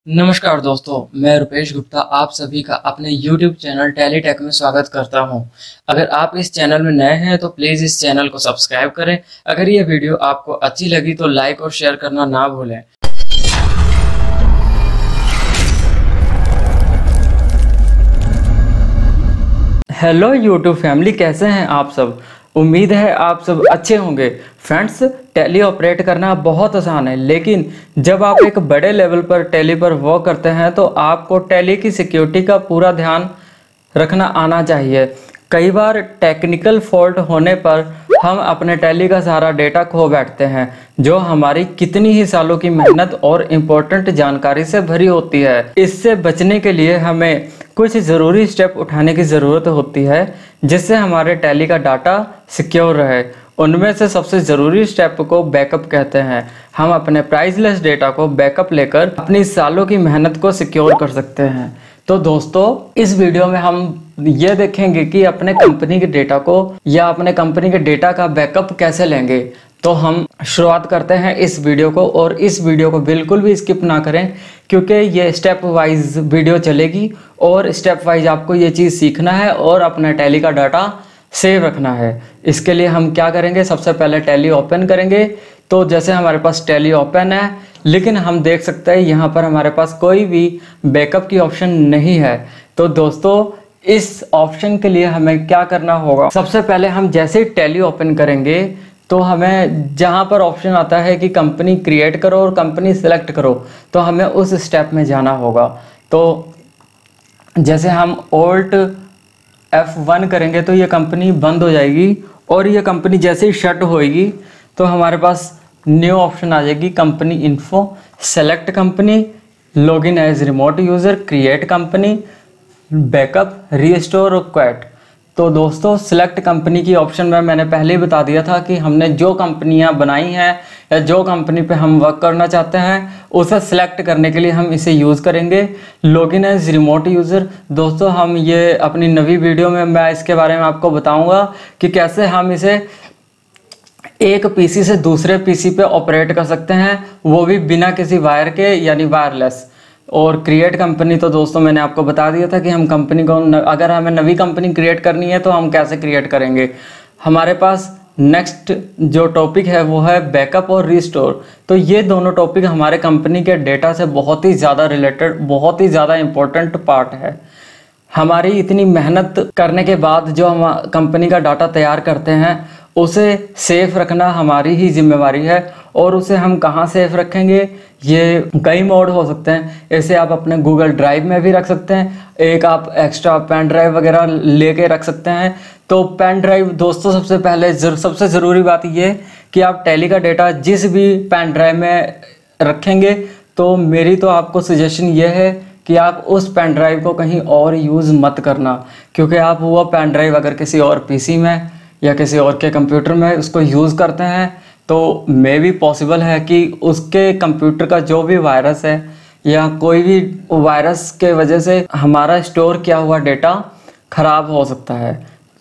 नमस्कार दोस्तों, मैं रुपेश गुप्ता आप सभी का अपने YouTube चैनल टैली टेक में स्वागत करता हूं। अगर आप इस चैनल में नए हैं तो प्लीज़ इस चैनल को सब्सक्राइब करें। अगर ये वीडियो आपको अच्छी लगी तो लाइक और शेयर करना ना भूलें। हेलो YouTube फैमिली, कैसे हैं आप सब। उम्मीद है आप सब अच्छे होंगे। फ्रेंड्स, टैली ऑपरेट करना बहुत आसान है, लेकिन जब आप एक बड़े लेवल पर टैली पर वर्क करते हैं तो आपको टैली की सिक्योरिटी का पूरा ध्यान रखना आना चाहिए। कई बार टेक्निकल फॉल्ट होने पर हम अपने टैली का सारा डेटा खो बैठते हैं, जो हमारी कितनी ही सालों की मेहनत और इम्पोर्टेंट जानकारी से भरी होती है। इससे बचने के लिए हमें कुछ ज़रूरी स्टेप उठाने की ज़रूरत होती है, जिससे हमारे टैली का डाटा सिक्योर रहे। उनमें से सबसे ज़रूरी स्टेप को बैकअप कहते हैं। हम अपने प्राइसलेस डेटा को बैकअप लेकर अपनी सालों की मेहनत को सिक्योर कर सकते हैं। तो दोस्तों, इस वीडियो में हम ये देखेंगे कि अपने कंपनी के डेटा को या अपने कंपनी के डेटा का बैकअप कैसे लेंगे। तो हम शुरुआत करते हैं इस वीडियो को, और इस वीडियो को बिल्कुल भी स्किप ना करें, क्योंकि ये स्टेप वाइज वीडियो चलेगी और स्टेप वाइज आपको ये चीज़ सीखना है और अपना टैली का डाटा सेव रखना है। इसके लिए हम क्या करेंगे, सबसे पहले टैली ओपन करेंगे। तो जैसे हमारे पास टैली ओपन है, लेकिन हम देख सकते हैं यहाँ पर हमारे पास कोई भी बैकअप की ऑप्शन नहीं है। तो दोस्तों, इस ऑप्शन के लिए हमें क्या करना होगा, सबसे पहले हम जैसे ही टैली ओपन करेंगे तो हमें जहाँ पर ऑप्शन आता है कि कंपनी क्रिएट करो और कंपनी सेलेक्ट करो, तो हमें उस स्टेप में जाना होगा। तो जैसे हम Alt F1 करेंगे तो ये कंपनी बंद हो जाएगी, और ये कंपनी जैसे ही शट होएगी तो हमारे पास न्यू ऑप्शन आ जाएगी, company info, select company, login as remote user, create company, backup, restore और क्विट। तो दोस्तों, सिलेक्ट कंपनी की ऑप्शन में मैंने पहले ही बता दिया था कि हमने जो कंपनियां बनाई हैं या जो कंपनी पे हम वर्क करना चाहते हैं उसे सिलेक्ट करने के लिए हम इसे यूज़ करेंगे। लॉगिन एज रिमोट यूज़र, दोस्तों हम ये अपनी नवी वीडियो में मैं इसके बारे में आपको बताऊंगा कि कैसे हम इसे एक पीसी से दूसरे पीसी पे ऑपरेट कर सकते हैं, वो भी बिना किसी वायर के, यानी वायरलेस। और क्रिएट कंपनी तो दोस्तों मैंने आपको बता दिया था कि हम कंपनी को अगर हमें नवी कंपनी क्रिएट करनी है तो हम कैसे क्रिएट करेंगे। हमारे पास नेक्स्ट जो टॉपिक है वो है बैकअप और रीस्टोर। तो ये दोनों टॉपिक हमारे कंपनी के डेटा से बहुत ही ज़्यादा रिलेटेड, बहुत ही ज़्यादा इम्पोर्टेंट पार्ट है। हमारी इतनी मेहनत करने के बाद जो हम कंपनी का डाटा तैयार करते हैं उसे सेफ रखना हमारी ही जिम्मेवारी है। और उसे हम कहाँ सेफ रखेंगे, ये कई मोड हो सकते हैं। ऐसे आप अपने गूगल ड्राइव में भी रख सकते हैं, एक आप एक्स्ट्रा पेन ड्राइव वगैरह लेके रख सकते हैं। तो पेन ड्राइव दोस्तों, सबसे पहले सबसे ज़रूरी बात ये कि आप टैली का डेटा जिस भी पेन ड्राइव में रखेंगे, तो मेरी तो आपको सजेशन ये है कि आप उस पेन ड्राइव को कहीं और यूज़ मत करना, क्योंकि आप वो पेन ड्राइव अगर किसी और पीसी में या किसी और के कंप्यूटर में उसको यूज़ करते हैं तो मे भी पॉसिबल है कि उसके कंप्यूटर का जो भी वायरस है या कोई भी वायरस के वजह से हमारा स्टोर किया हुआ डेटा ख़राब हो सकता है।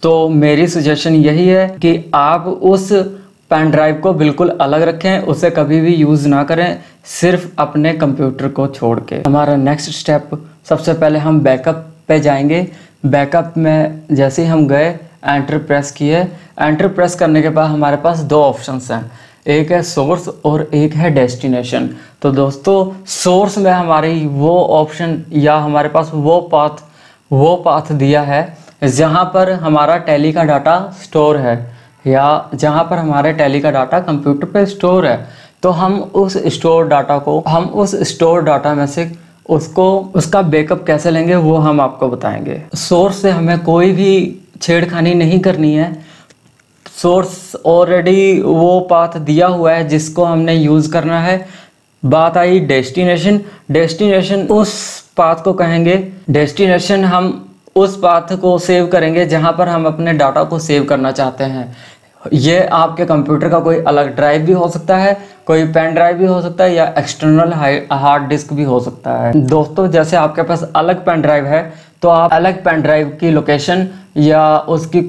तो मेरी सजेशन यही है कि आप उस पेन ड्राइव को बिल्कुल अलग रखें, उसे कभी भी यूज़ ना करें, सिर्फ अपने कंप्यूटर को छोड़ के। हमारा नेक्स्ट स्टेप, सबसे पहले हम बैकअप पे जाएंगे। बैकअप में जैसे ही हम गए, एंटर प्रेस किए। एंटर प्रेस करने के बाद हमारे पास दो ऑप्शंस हैं, एक है सोर्स और एक है डेस्टिनेशन। तो दोस्तों, सोर्स में हमारी वो ऑप्शन या हमारे पास वो पाथ दिया है जहाँ पर हमारा टैली का डाटा स्टोर है, या जहाँ पर हमारे टैली का डाटा कंप्यूटर पे स्टोर है। तो हम उस स्टोर डाटा में से उसका बैकअप कैसे लेंगे वो हम आपको बताएंगे। सोर्स से हमें कोई भी छेड़खानी नहीं करनी है। सोर्स ऑलरेडी वो पाथ दिया हुआ है जिसको हमने यूज़ करना है। बात आई डेस्टिनेशन उस पाथ को कहेंगे। डेस्टिनेशन हम उस पाथ को सेव करेंगे जहाँ पर हम अपने डाटा को सेव करना चाहते हैं। ये आपके कंप्यूटर का कोई अलग ड्राइव भी हो सकता है, कोई पेन ड्राइव भी हो सकता है, या एक्सटर्नल हार्ड डिस्क भी हो सकता है। दोस्तों, जैसे आपके पास अलग पेन ड्राइव है तो आप अलग पेन ड्राइव की लोकेशन या उसकी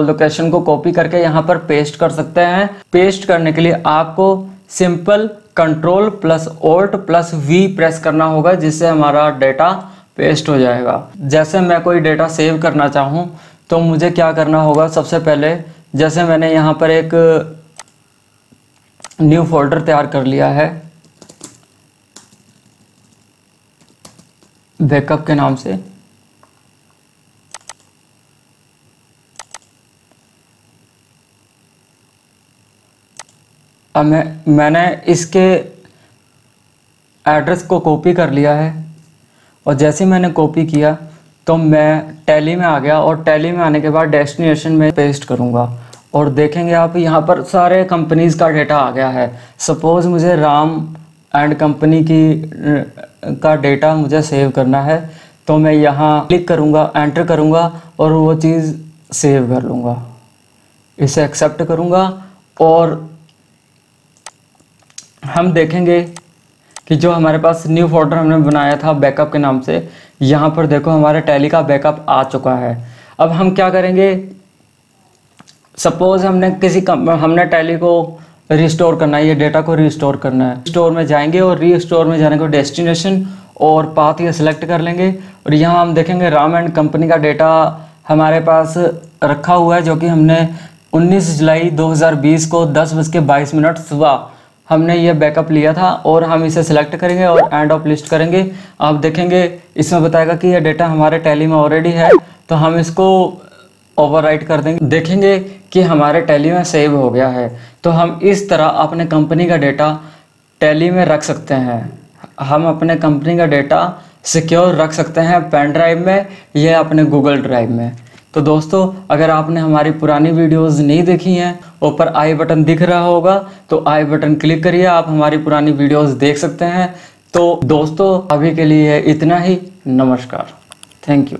लोकेशन को कॉपी करके यहाँ पर पेस्ट कर सकते हैं। पेस्ट करने के लिए आपको सिंपल Ctrl+Alt+V प्रेस करना होगा, जिससे हमारा डेटा पेस्ट हो जाएगा। जैसे मैं कोई डेटा सेव करना चाहूँ तो मुझे क्या करना होगा, सबसे पहले जैसे मैंने यहाँ पर एक न्यू फोल्डर तैयार कर लिया है बैकअप के नाम से। अब मैंने इसके एड्रेस को कॉपी कर लिया है, और जैसे ही मैंने कॉपी किया तो मैं टैली में आ गया, और टैली में आने के बाद डेस्टिनेशन में पेस्ट करूँगा, और देखेंगे आप यहाँ पर सारे कंपनीज़ का डेटा आ गया है। सपोज़ मुझे राम एंड कंपनी का डेटा मुझे सेव करना है, तो मैं यहाँ क्लिक करूँगा, एंटर करूँगा और वो चीज़ सेव कर लूँगा। इसे एक्सेप्ट करूँगा और हम देखेंगे कि जो हमारे पास न्यू फोल्डर हमने बनाया था बैकअप के नाम से, यहाँ पर देखो हमारे टैली का बैकअप आ चुका है। अब हम क्या करेंगे, सपोज़ हमने टैली को रिस्टोर करना है, ये डेटा को रिस्टोर करना है। स्टोर में जाएंगे और रीस्टोर में जाने को डेस्टिनेशन और पाथ ये सिलेक्ट कर लेंगे, और यहाँ हम देखेंगे राम एंड कंपनी का डेटा हमारे पास रखा हुआ है, जो कि हमने 19 जुलाई 2020 को 10:22 सुबह हमने ये बैकअप लिया था। और हम इसे सिलेक्ट करेंगे और एंड ऑफ लिस्ट करेंगे। आप देखेंगे इसमें बताएगा कि ये डेटा हमारे टैली में ऑलरेडी है, तो हम इसको ओवरराइट कर देंगे। देखेंगे कि हमारे टैली में सेव हो गया है। तो हम इस तरह अपने कंपनी का डेटा टैली में रख सकते हैं। हम अपने कंपनी का डेटा सिक्योर रख सकते हैं पेन ड्राइव में या अपने गूगल ड्राइव में। तो दोस्तों, अगर आपने हमारी पुरानी वीडियोस नहीं देखी हैं, ऊपर आई बटन दिख रहा होगा, तो आई बटन क्लिक करिए, आप हमारी पुरानी वीडियोस देख सकते हैं। तो दोस्तों, अभी के लिए इतना ही। नमस्कार, थैंक यू।